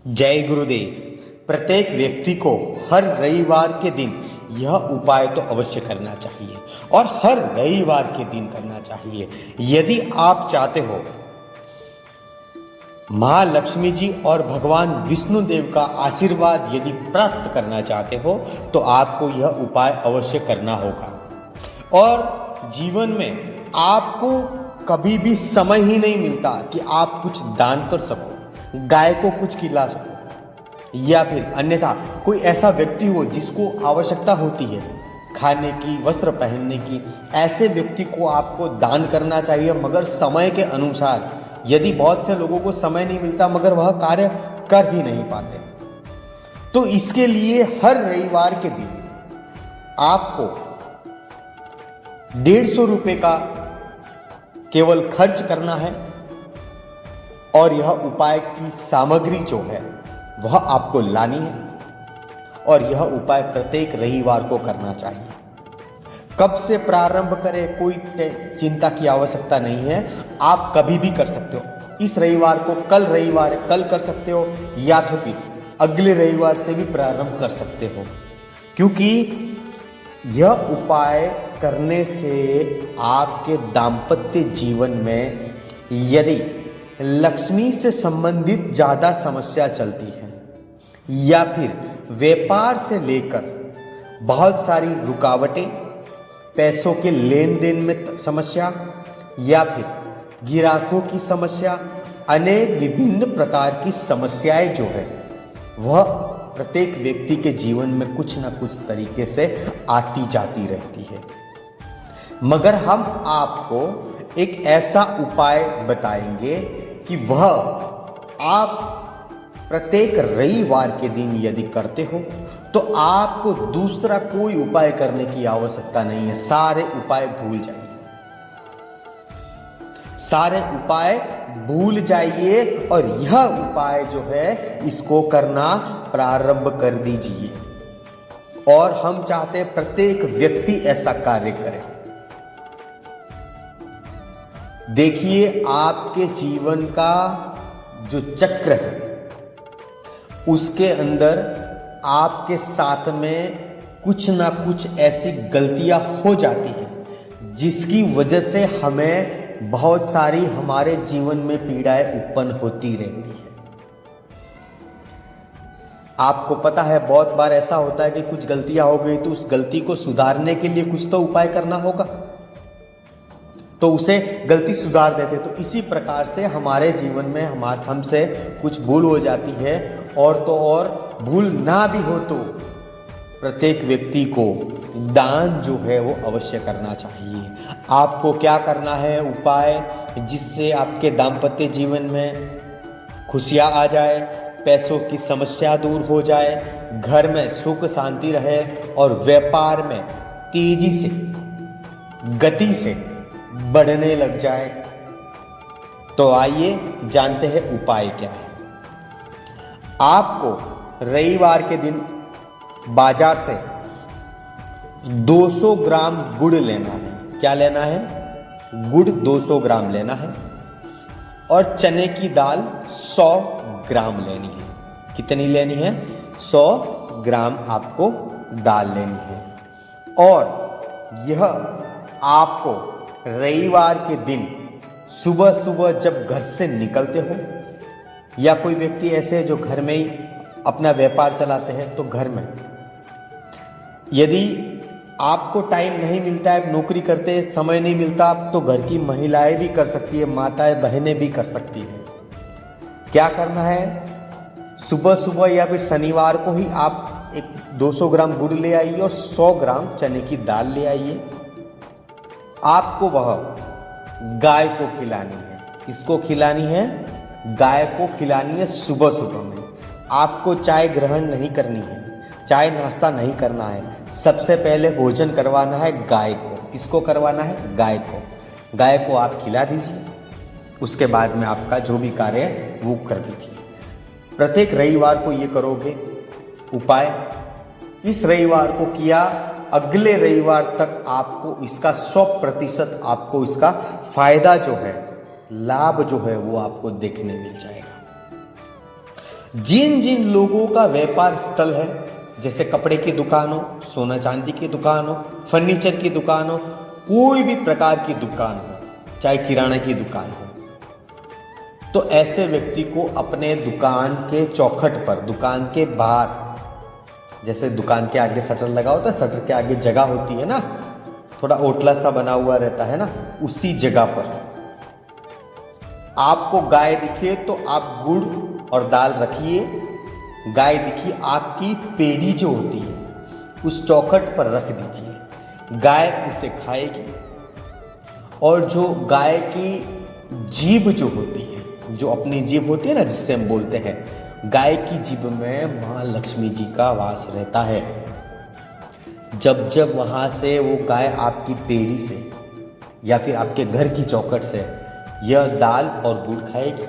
जय गुरुदेव। प्रत्येक व्यक्ति को हर रविवार के दिन यह उपाय तो अवश्य करना चाहिए और हर रविवार के दिन करना चाहिए। यदि आप चाहते हो माँ लक्ष्मी जी और भगवान विष्णु देव का आशीर्वाद यदि प्राप्त करना चाहते हो तो आपको यह उपाय अवश्य करना होगा। और जीवन में आपको कभी भी समय ही नहीं मिलता कि आप कुछ दान कर सको, गाय को कुछ खिला सको, या फिर अन्यथा कोई ऐसा व्यक्ति हो जिसको आवश्यकता होती है खाने की, वस्त्र पहनने की, ऐसे व्यक्ति को आपको दान करना चाहिए। मगर समय के अनुसार यदि बहुत से लोगों को समय नहीं मिलता मगर वह कार्य कर ही नहीं पाते, तो इसके लिए हर रविवार के दिन आपको 150 रुपये का केवल खर्च करना है और यह उपाय की सामग्री जो है वह आपको लानी है और यह उपाय प्रत्येक रविवार को करना चाहिए। कब से प्रारंभ करें कोई चिंता की आवश्यकता नहीं है, आप कभी भी कर सकते हो। इस रविवार को कल कर सकते हो या तो फिर अगले रविवार से भी प्रारंभ कर सकते हो, क्योंकि यह उपाय करने से आपके दाम्पत्य जीवन में यदि लक्ष्मी से संबंधित ज़्यादा समस्या चलती है या फिर व्यापार से लेकर बहुत सारी रुकावटें, पैसों के लेन देन में समस्या या फिर गिराकों की समस्या, अनेक विभिन्न प्रकार की समस्याएं जो है वह प्रत्येक व्यक्ति के जीवन में कुछ ना कुछ तरीके से आती जाती रहती है। मगर हम आपको एक ऐसा उपाय बताएंगे कि वह आप प्रत्येक रविवार के दिन यदि करते हो तो आपको दूसरा कोई उपाय करने की आवश्यकता नहीं है। सारे उपाय भूल जाइए और यह उपाय जो है इसको करना प्रारंभ कर दीजिए। और हम चाहते हैं प्रत्येक व्यक्ति ऐसा कार्य करे। देखिए, आपके जीवन का जो चक्र है उसके अंदर आपके साथ में कुछ ना कुछ ऐसी गलतियां हो जाती हैं जिसकी वजह से हमें बहुत सारी हमारे जीवन में पीड़ाएं उत्पन्न होती रहती है। आपको पता है बहुत बार ऐसा होता है कि कुछ गलतियां हो गई तो उस गलती को सुधारने के लिए कुछ तो उपाय करना होगा, तो उसे गलती सुधार देते। तो इसी प्रकार से हमारे जीवन में हमसे कुछ भूल हो जाती है, और तो और भूल ना भी हो तो प्रत्येक व्यक्ति को दान जो है वो अवश्य करना चाहिए। आपको क्या करना है उपाय जिससे आपके दाम्पत्य जीवन में खुशियाँ आ जाए, पैसों की समस्या दूर हो जाए, घर में सुख शांति रहे और व्यापार में तेजी से, गति से बढ़ने लग जाए। तो आइए जानते हैं उपाय क्या है। आपको रविवार के दिन बाजार से 200 ग्राम गुड़ लेना है। क्या लेना है? गुड़ 200 ग्राम लेना है और चने की दाल 100 ग्राम लेनी है। कितनी लेनी है? 100 ग्राम आपको दाल लेनी है। और यह आपको रविवार के दिन सुबह सुबह जब घर से निकलते हो, या कोई व्यक्ति ऐसे है जो घर में ही अपना व्यापार चलाते हैं, तो घर में यदि आपको टाइम नहीं मिलता है, नौकरी करते समय नहीं मिलता, तो घर की महिलाएं भी कर सकती है, माताएं बहनें भी कर सकती हैं। क्या करना है? सुबह सुबह या फिर शनिवार को ही आप एक 200 ग्राम गुड़ ले आइए और 100 ग्राम चने की दाल ले आइए। आपको वह गाय को खिलानी है। किसको खिलानी है? गाय को खिलानी है सुबह सुबह में। आपको चाय ग्रहण नहीं करनी है, चाय नाश्ता नहीं करना है। सबसे पहले भोजन करवाना है गाय को। किसको करवाना है? गाय को। गाय को आप खिला दीजिए, उसके बाद में आपका जो भी कार्य है वो कर दीजिए। प्रत्येक रविवार को ये करोगे उपाय। इस रविवार को किया, अगले रविवार तक आपको इसका 100% आपको इसका फायदा जो है, लाभ जो है वो आपको देखने मिल जाएगा। जिन जिन लोगों का व्यापार स्थल है, जैसे कपड़े की दुकान हो, सोना चांदी की दुकान हो, फर्नीचर की दुकान हो, कोई भी प्रकार की दुकान हो, चाहे किराना की दुकान हो, तो ऐसे व्यक्ति को अपने दुकान के चौखट पर, दुकान के बाहर, जैसे दुकान के आगे शटर लगा होता है, शटर के आगे जगह होती है ना, थोड़ा ओटला सा बना हुआ रहता है ना, उसी जगह पर आपको गाय दिखे तो आप गुड़ और दाल रखिए। गाय दिखी, आपकी पेड़ी जो होती है उस चौखट पर रख दीजिए। गाय उसे खाएगी और जो गाय की जीभ जो होती है, जो अपनी जीभ होती है ना, जिससे हम बोलते हैं, गाय की जीभ में माँ लक्ष्मी जी का वास रहता है। जब जब वहाँ से वो गाय आपकी पेड़ी से या फिर आपके घर की चौखट से यह दाल और गुड़ खाएगी,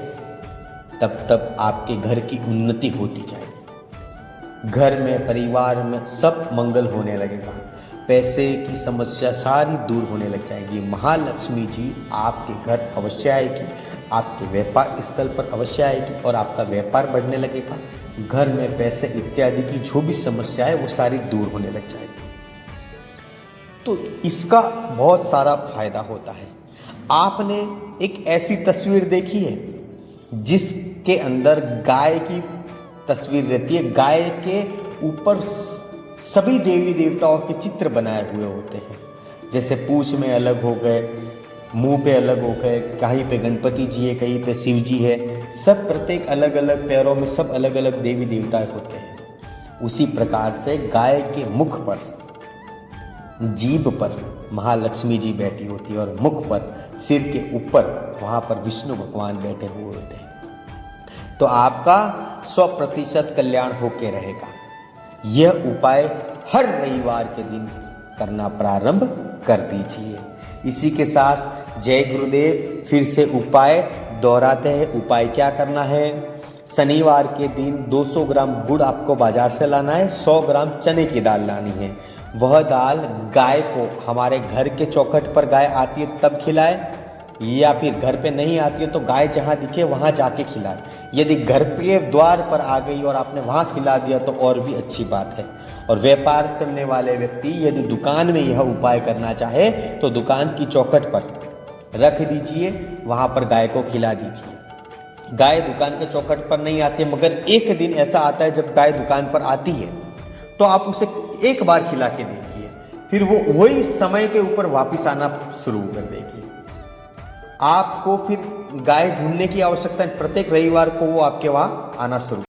तब तब आपके घर की उन्नति होती जाएगी। घर में, परिवार में सब मंगल होने लगेगा। पैसे की समस्या सारी दूर होने लग जाएगी। महालक्ष्मी जी आपके घर अवश्य आएगी, आपके व्यापार स्थल पर अवश्य आएगी और आपका व्यापार बढ़ने लगेगा। घर में पैसे इत्यादि की जो भी समस्या है वो सारी दूर होने लग जाएगी। तो इसका बहुत सारा फायदा होता है। आपने एक ऐसी तस्वीर देखी है जिसके अंदर गाय की तस्वीर रहती है, गाय के ऊपर सभी देवी देवताओं के चित्र बनाए हुए होते हैं, जैसे पूंछ में अलग हो गए, मुंह पे अलग हो गए, कहीं पे गणपति जी है, कहीं पे शिव जी है, सब प्रत्येक अलग अलग पैरों में सब अलग अलग देवी देवताएं होते हैं। उसी प्रकार से गाय के मुख पर, जीभ पर महालक्ष्मी जी बैठी होती है और मुख पर, सिर के ऊपर वहाँ पर विष्णु भगवान बैठे हुए होते हैं। तो आपका 100% कल्याण होके रहेगा। यह उपाय हर रविवार के दिन करना प्रारंभ कर दीजिए। इसी के साथ जय गुरुदेव, फिर से उपाय दोहराते हैं। उपाय क्या करना है? शनिवार के दिन 200 ग्राम गुड़ आपको बाजार से लाना है, 100 ग्राम चने की दाल लानी है। वह दाल गाय को, हमारे घर के चौखट पर गाय आती है तब खिलाए, या फिर घर पे नहीं आती है तो गाय जहाँ दिखे वहाँ जाके खिलाए। यदि घर के द्वार पर आ गई और आपने वहाँ खिला दिया तो और भी अच्छी बात है। और व्यापार करने वाले व्यक्ति यदि दुकान में यह उपाय करना चाहे तो दुकान की चौखट पर रख दीजिए, वहाँ पर गाय को खिला दीजिए। गाय दुकान के चौखट पर नहीं आती है, मगर एक दिन ऐसा आता है जब गाय दुकान पर आती है तो आप उसे एक बार खिला के देखिए, फिर वो वही समय के ऊपर वापस आना शुरू कर देगी। आपको फिर गाय ढूंढने की आवश्यकता है, प्रत्येक रविवार को वो आपके वहाँ आना शुरू